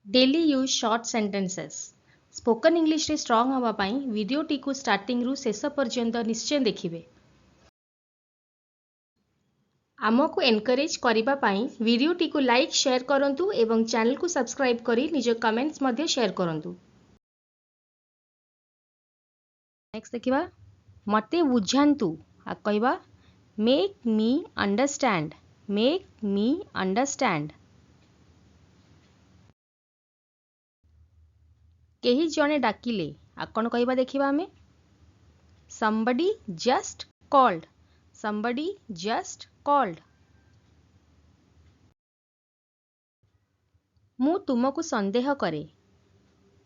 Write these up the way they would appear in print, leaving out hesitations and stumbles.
Daily use short sentences spoken English रे strong हवा पाई वीडियोटी को स्टार्टिंग रु शेष पर्यंत निश्चय देखिए। आमको एनकरेज करिबा पाई वीडियोटी को लाइक शेयर करंतु एवं चैनल को सब्सक्राइब करी निज कमेंट्स मध्ये शेयर करंतु। नेक्स्ट देखिबा मते बुझांतु आ कहबा make me understand make me understand. केही जने डाकिले आकण कहबा देखिबा हमें somebody just called somebody just called। मु तुमको संदेह करे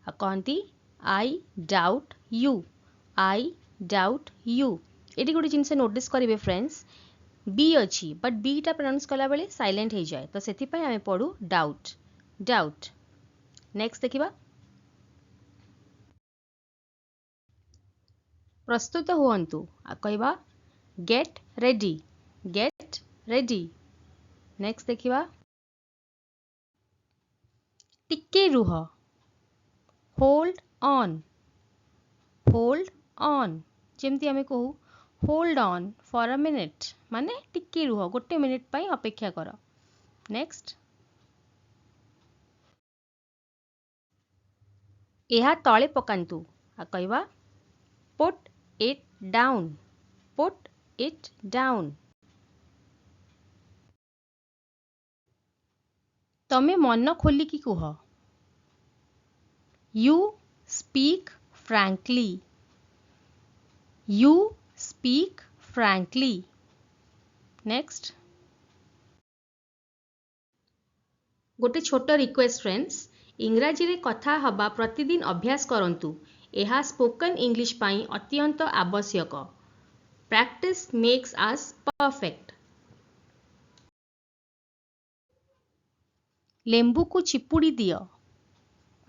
आ कहती I doubt you I doubt you. ये गोटे जिनसे नोटिस करेंगे फ्रेंड्स बी अच्छी बट बीटा प्रोनाउंस कला बेले साइलेंट हो जाए तो से आम पढ़ू डाउट डाउट। नेक्स्ट देखिबा प्रस्तुत हुअन्तु आ कहबा get ready get ready. Next देखिबा टिके रुह होल्ड ऑन जेमती आमे कहू hold on for a minute माने टिके रुह गोटे मिनिट पाई अपेक्षा कर। नेक्स्ट एहा तळे पकांतु आ कहबा put it down put it down. तमे मन खोलिकी कुह you speak frankly you speak frankly. Next गोटे छोट रिक्वेस्ट फ्रेंड्स इंग्राजी रे कथा हबा प्रतिदिन अभ्यास करंतु एहा स्पोकन इंग्लिश पाई अत्यंत आवश्यक। Practice makes us perfect. लेंबू को चिपुड़ी दियो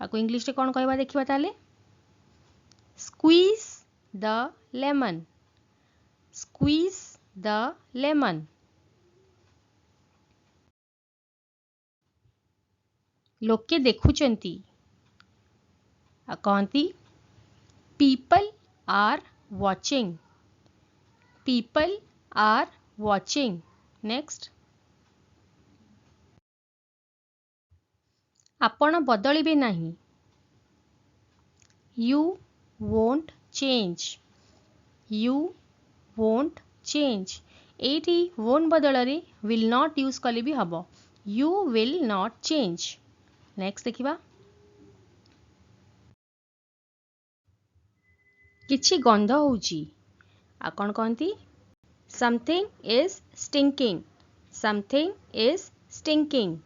आको इंग्लिश रे कौन कहबा देखिबा ताले squeeze the lemon squeeze the lemon. लोके देखुचंती आ कहती people are watching people are watching. Next आपण बदलिबे नहीं you won't change you won't change. एटी वोंट बदल रे विल नॉट यूज कले भी हबो you will not change. Next देखिबा किछि गंध होउची आ कौन कहती something is stinking something is stinking.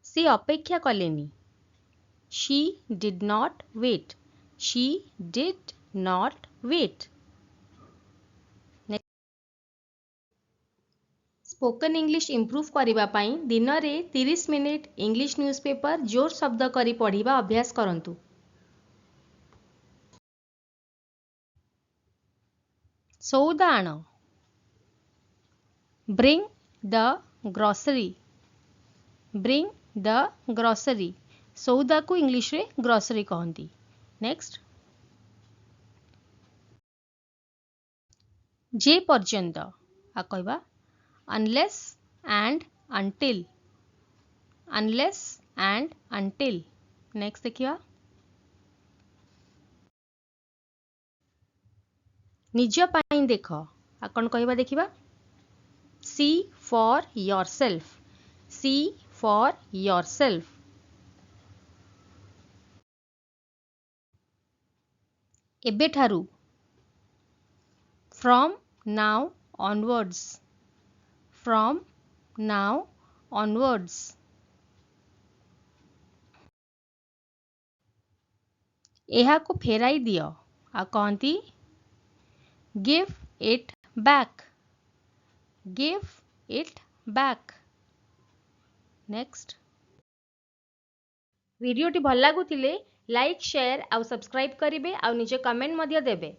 सी अपेक्षा कलेनी she did not wait she did not wait. Spoken English improve करिबा पाई दिन रे 30 मिनिट इंग्लिश न्यूज़पेपर जोर शब्द करी पढ़िबा अभ्यास करंतु। सौदा आण bring the grocery bring the grocery. सौदा को इंग्लिश रे ग्रोसरी कहती। नेक्स्ट जे पर्यंत आ कहबा unless and until unless and until. Next देखिबा निज पाई देख आ कौन कहबा देखिबा see for yourself see for yourself. एबे ठारू from now onwards from now onwards. एहा को फेराई दियो आ कहती give it back give it back. Next वीडियोटी भल लागुतिले लाइक शेयर आउ सब्सक्राइब करिवे आउ निजे कमेंट मध्य देबे।